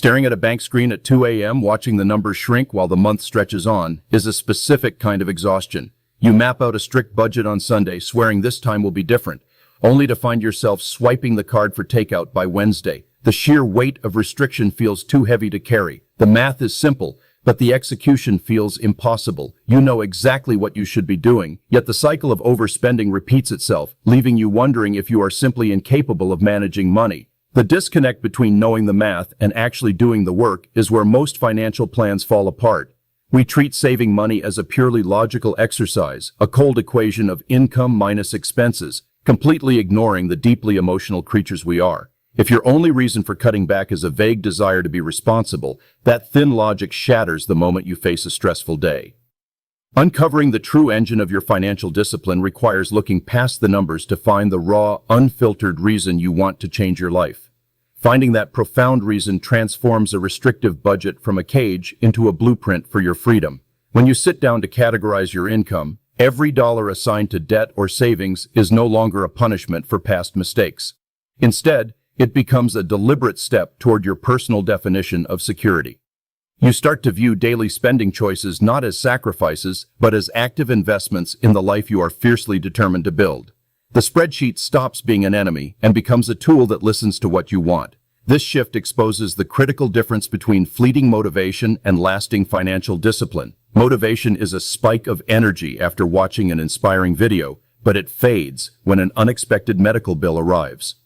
Staring at a bank screen at 2 a.m., watching the numbers shrink while the month stretches on, is a specific kind of exhaustion. You map out a strict budget on Sunday, swearing this time will be different, only to find yourself swiping the card for takeout by Wednesday. The sheer weight of restriction feels too heavy to carry. The math is simple, but the execution feels impossible. You know exactly what you should be doing, yet the cycle of overspending repeats itself, leaving you wondering if you are simply incapable of managing money. The disconnect between knowing the math and actually doing the work is where most financial plans fall apart. We treat saving money as a purely logical exercise, a cold equation of income minus expenses, completely ignoring the deeply emotional creatures we are. If your only reason for cutting back is a vague desire to be responsible, that thin logic shatters the moment you face a stressful day. Uncovering the true engine of your financial discipline requires looking past the numbers to find the raw, unfiltered reason you want to change your life. Finding that profound reason transforms a restrictive budget from a cage into a blueprint for your freedom. When you sit down to categorize your income, every dollar assigned to debt or savings is no longer a punishment for past mistakes. Instead, it becomes a deliberate step toward your personal definition of security. You start to view daily spending choices not as sacrifices, but as active investments in the life you are fiercely determined to build. The spreadsheet stops being an enemy and becomes a tool that listens to what you want. This shift exposes the critical difference between fleeting motivation and lasting financial discipline. Motivation is a spike of energy after watching an inspiring video, but it fades when an unexpected medical bill arrives.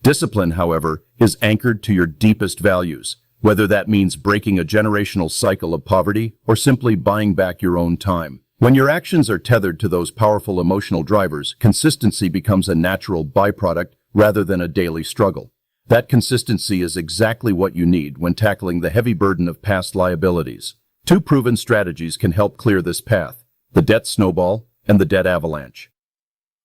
Discipline, however, is anchored to your deepest values, whether that means breaking a generational cycle of poverty or simply buying back your own time. When your actions are tethered to those powerful emotional drivers, consistency becomes a natural byproduct rather than a daily struggle. That consistency is exactly what you need when tackling the heavy burden of past liabilities. Two proven strategies can help clear this path: the debt snowball and the debt avalanche.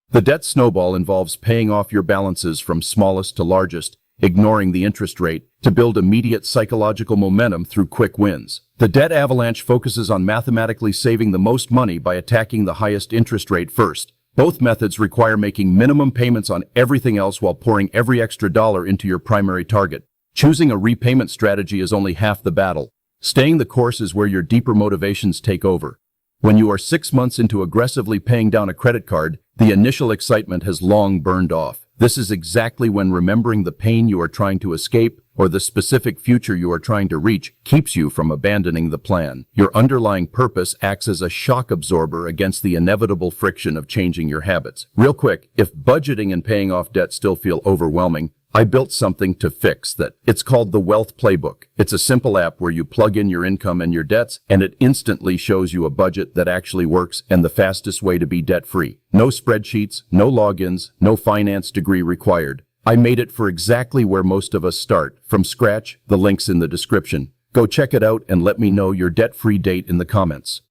The debt snowball involves paying off your balances from smallest to largest, ignoring the interest rate, to build immediate psychological momentum through quick wins. The debt avalanche focuses on mathematically saving the most money by attacking the highest interest rate first. Both methods require making minimum payments on everything else while pouring every extra dollar into your primary target. Choosing a repayment strategy is only half the battle. Staying the course is where your deeper motivations take over. When you are 6 months into aggressively paying down a credit card, the initial excitement has long burned off. This is exactly when remembering the pain you are trying to escape or the specific future you are trying to reach keeps you from abandoning the plan. Your underlying purpose acts as a shock absorber against the inevitable friction of changing your habits. Real quick, if budgeting and paying off debt still feel overwhelming, I built something to fix that. It's called the Wealth Playbook. It's a simple app where you plug in your income and your debts, and it instantly shows you a budget that actually works and the fastest way to be debt-free. No spreadsheets, no logins, no finance degree required. I made it for exactly where most of us start, from scratch. The link's in the description. Go check it out and let me know your debt-free date in the comments.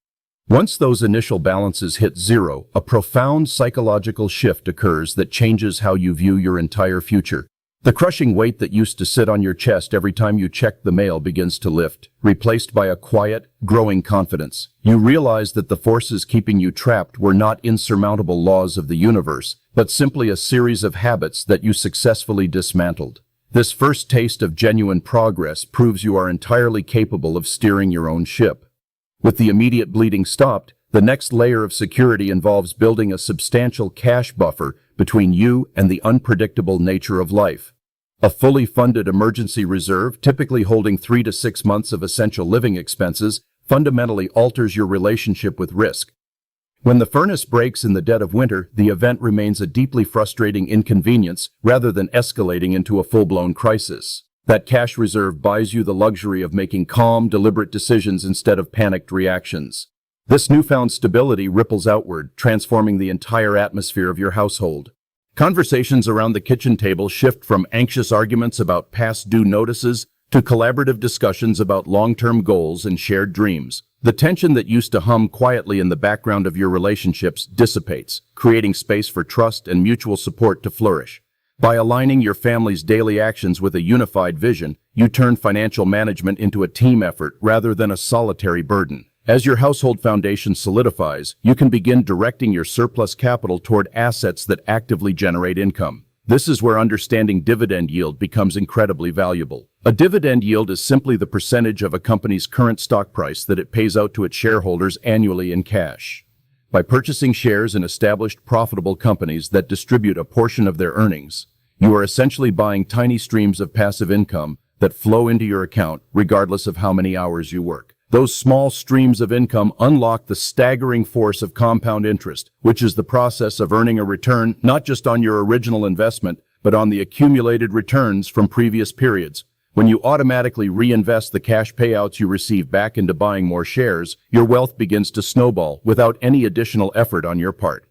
Once those initial balances hit zero, a profound psychological shift occurs that changes how you view your entire future. The crushing weight that used to sit on your chest every time you checked the mail begins to lift, replaced by a quiet, growing confidence. You realize that the forces keeping you trapped were not insurmountable laws of the universe, but simply a series of habits that you successfully dismantled. This first taste of genuine progress proves you are entirely capable of steering your own ship. With the immediate bleeding stopped, the next layer of security involves building a substantial cash buffer between you and the unpredictable nature of life. A fully funded emergency reserve, typically holding 3 to 6 months of essential living expenses, fundamentally alters your relationship with risk. When the furnace breaks in the dead of winter, the event remains a deeply frustrating inconvenience rather than escalating into a full-blown crisis. That cash reserve buys you the luxury of making calm, deliberate decisions instead of panicked reactions. This newfound stability ripples outward, transforming the entire atmosphere of your household. Conversations around the kitchen table shift from anxious arguments about past due notices to collaborative discussions about long-term goals and shared dreams. The tension that used to hum quietly in the background of your relationships dissipates, creating space for trust and mutual support to flourish. By aligning your family's daily actions with a unified vision, you turn financial management into a team effort rather than a solitary burden. As your household foundation solidifies, you can begin directing your surplus capital toward assets that actively generate income. This is where understanding dividend yield becomes incredibly valuable. A dividend yield is simply the percentage of a company's current stock price that it pays out to its shareholders annually in cash. By purchasing shares in established profitable companies that distribute a portion of their earnings, you are essentially buying tiny streams of passive income that flow into your account regardless of how many hours you work. Those small streams of income unlock the staggering force of compound interest, which is the process of earning a return not just on your original investment, but on the accumulated returns from previous periods. When you automatically reinvest the cash payouts you receive back into buying more shares, your wealth begins to snowball without any additional effort on your part.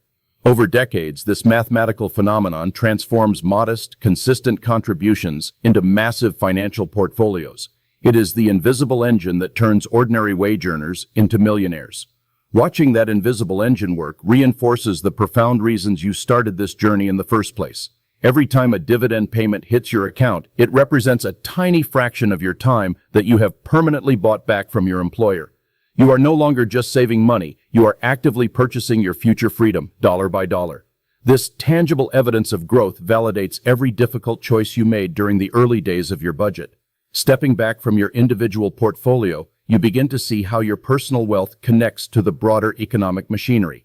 Over decades, this mathematical phenomenon transforms modest, consistent contributions into massive financial portfolios. It is the invisible engine that turns ordinary wage earners into millionaires. Watching that invisible engine work reinforces the profound reasons you started this journey in the first place. Every time a dividend payment hits your account, it represents a tiny fraction of your time that you have permanently bought back from your employer. You are no longer just saving money, you are actively purchasing your future freedom, dollar by dollar. This tangible evidence of growth validates every difficult choice you made during the early days of your budget. Stepping back from your individual portfolio, you begin to see how your personal wealth connects to the broader economic machinery.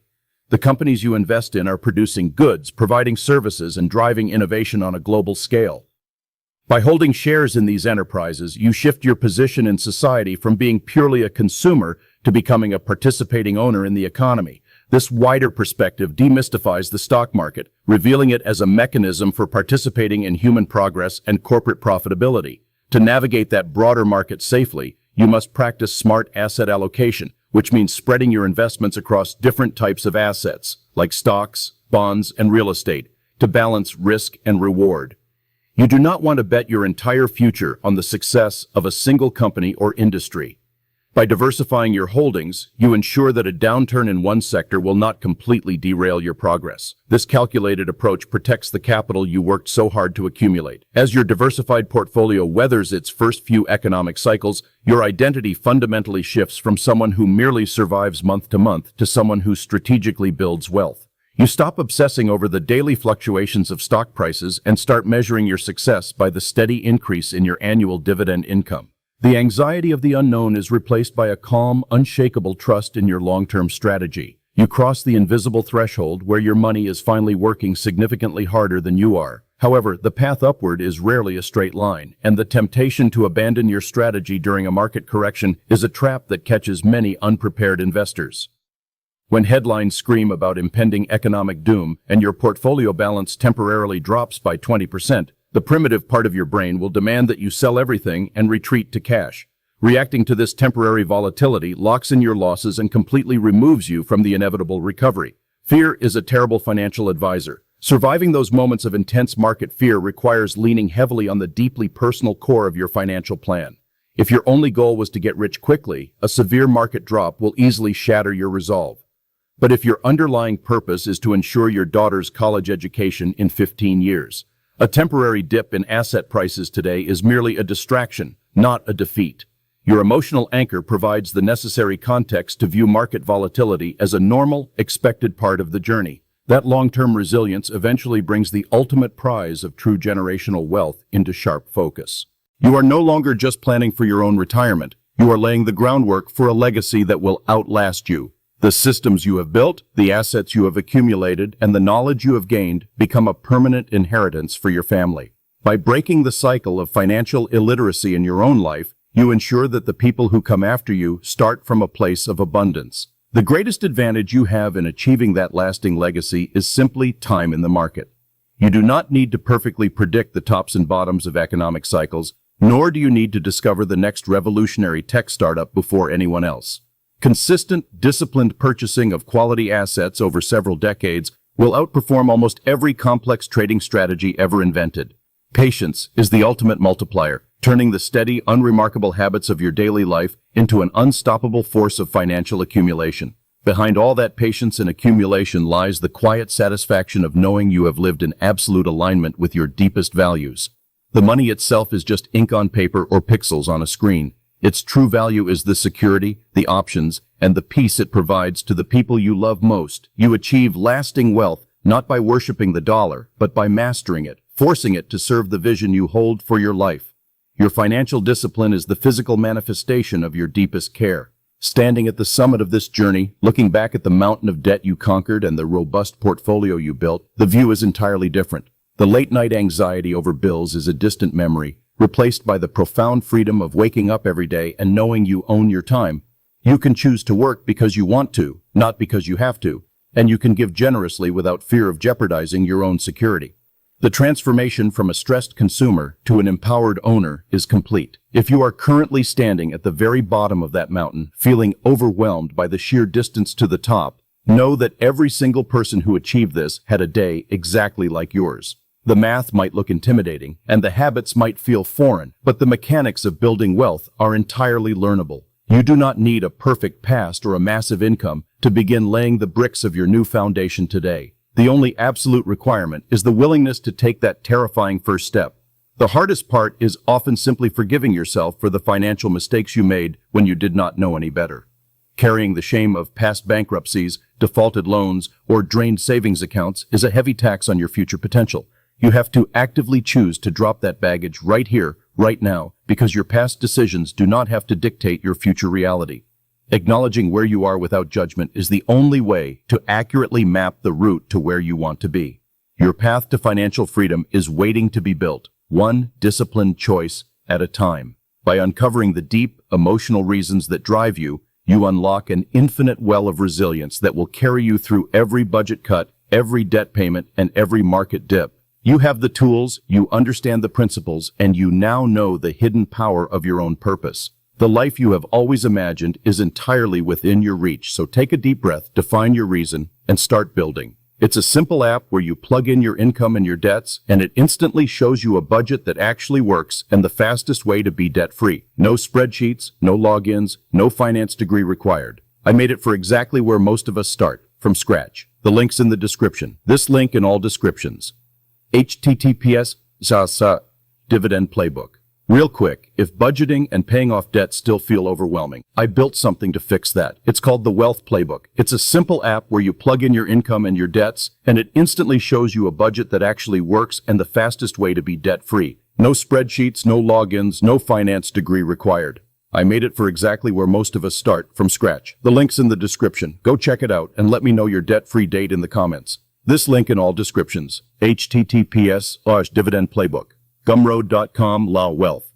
The companies you invest in are producing goods, providing services, and driving innovation on a global scale. By holding shares in these enterprises, you shift your position in society from being purely a consumer to becoming a participating owner in the economy. This wider perspective demystifies the stock market, revealing it as a mechanism for participating in human progress and corporate profitability. To navigate that broader market safely, you must practice smart asset allocation, which means spreading your investments across different types of assets, like stocks, bonds, and real estate, to balance risk and reward. You do not want to bet your entire future on the success of a single company or industry. By diversifying your holdings, you ensure that a downturn in one sector will not completely derail your progress. This calculated approach protects the capital you worked so hard to accumulate. As your diversified portfolio weathers its first few economic cycles, your identity fundamentally shifts from someone who merely survives month to month to someone who strategically builds wealth. You stop obsessing over the daily fluctuations of stock prices and start measuring your success by the steady increase in your annual dividend income. The anxiety of the unknown is replaced by a calm, unshakable trust in your long-term strategy. You cross the invisible threshold where your money is finally working significantly harder than you are. However, the path upward is rarely a straight line, and the temptation to abandon your strategy during a market correction is a trap that catches many unprepared investors. When headlines scream about impending economic doom and your portfolio balance temporarily drops by 20%, the primitive part of your brain will demand that you sell everything and retreat to cash. Reacting to this temporary volatility locks in your losses and completely removes you from the inevitable recovery. Fear is a terrible financial advisor. Surviving those moments of intense market fear requires leaning heavily on the deeply personal core of your financial plan. If your only goal was to get rich quickly, a severe market drop will easily shatter your resolve. But if your underlying purpose is to ensure your daughter's college education in 15 years, a temporary dip in asset prices today is merely a distraction, not a defeat. Your emotional anchor provides the necessary context to view market volatility as a normal, expected part of the journey. That long-term resilience eventually brings the ultimate prize of true generational wealth into sharp focus. You are no longer just planning for your own retirement. You are laying the groundwork for a legacy that will outlast you. The systems you have built, the assets you have accumulated, and the knowledge you have gained become a permanent inheritance for your family. By breaking the cycle of financial illiteracy in your own life, you ensure that the people who come after you start from a place of abundance. The greatest advantage you have in achieving that lasting legacy is simply time in the market. You do not need to perfectly predict the tops and bottoms of economic cycles, nor do you need to discover the next revolutionary tech startup before anyone else. Consistent, disciplined purchasing of quality assets over several decades will outperform almost every complex trading strategy ever invented. Patience is the ultimate multiplier, turning the steady, unremarkable habits of your daily life into an unstoppable force of financial accumulation. Behind all that patience and accumulation lies the quiet satisfaction of knowing you have lived in absolute alignment with your deepest values. The money itself is just ink on paper or pixels on a screen. Its true value is the security, the options, and the peace it provides to the people you love most. You achieve lasting wealth not by worshiping the dollar, but by mastering it, forcing it to serve the vision you hold for your life. Your financial discipline is the physical manifestation of your deepest care. Standing at the summit of this journey, looking back at the mountain of debt you conquered and the robust portfolio you built, the view is entirely different. The late-night anxiety over bills is a distant memory, replaced by the profound freedom of waking up every day and knowing you own your time. You can choose to work because you want to, not because you have to, and you can give generously without fear of jeopardizing your own security. The transformation from a stressed consumer to an empowered owner is complete. If you are currently standing at the very bottom of that mountain, feeling overwhelmed by the sheer distance to the top, know that every single person who achieved this had a day exactly like yours. The math might look intimidating, and the habits might feel foreign, but the mechanics of building wealth are entirely learnable. You do not need a perfect past or a massive income to begin laying the bricks of your new foundation today. The only absolute requirement is the willingness to take that terrifying first step. The hardest part is often simply forgiving yourself for the financial mistakes you made when you did not know any better. Carrying the shame of past bankruptcies, defaulted loans, or drained savings accounts is a heavy tax on your future potential. You have to actively choose to drop that baggage right here, right now, because your past decisions do not have to dictate your future reality. Acknowledging where you are without judgment is the only way to accurately map the route to where you want to be. Your path to financial freedom is waiting to be built, one disciplined choice at a time. By uncovering the deep, emotional reasons that drive you, you unlock an infinite well of resilience that will carry you through every budget cut, every debt payment, and every market dip. You have the tools, you understand the principles, and you now know the hidden power of your own purpose. The life you have always imagined is entirely within your reach, so take a deep breath, define your reason, and start building. It's a simple app where you plug in your income and your debts, and it instantly shows you a budget that actually works and the fastest way to be debt-free. No spreadsheets, no logins, no finance degree required. I made it for exactly where most of us start, from scratch. The link's in the description. This link in all descriptions. https dividend playbook. Real quick, if budgeting and paying off debt still feel overwhelming, I built something to fix that. It's called the Wealth Playbook. It's a simple app where you plug in your income and your debts, and it instantly shows you a budget that actually works and the fastest way to be debt-free. No spreadsheets, no logins, no finance degree required. I made it for exactly where most of us start, from scratch. The link's in the description. Go check it out and let me know your debt-free date in the comments. This link in all descriptions. https dividend playbook. Gumroad.com/wealth.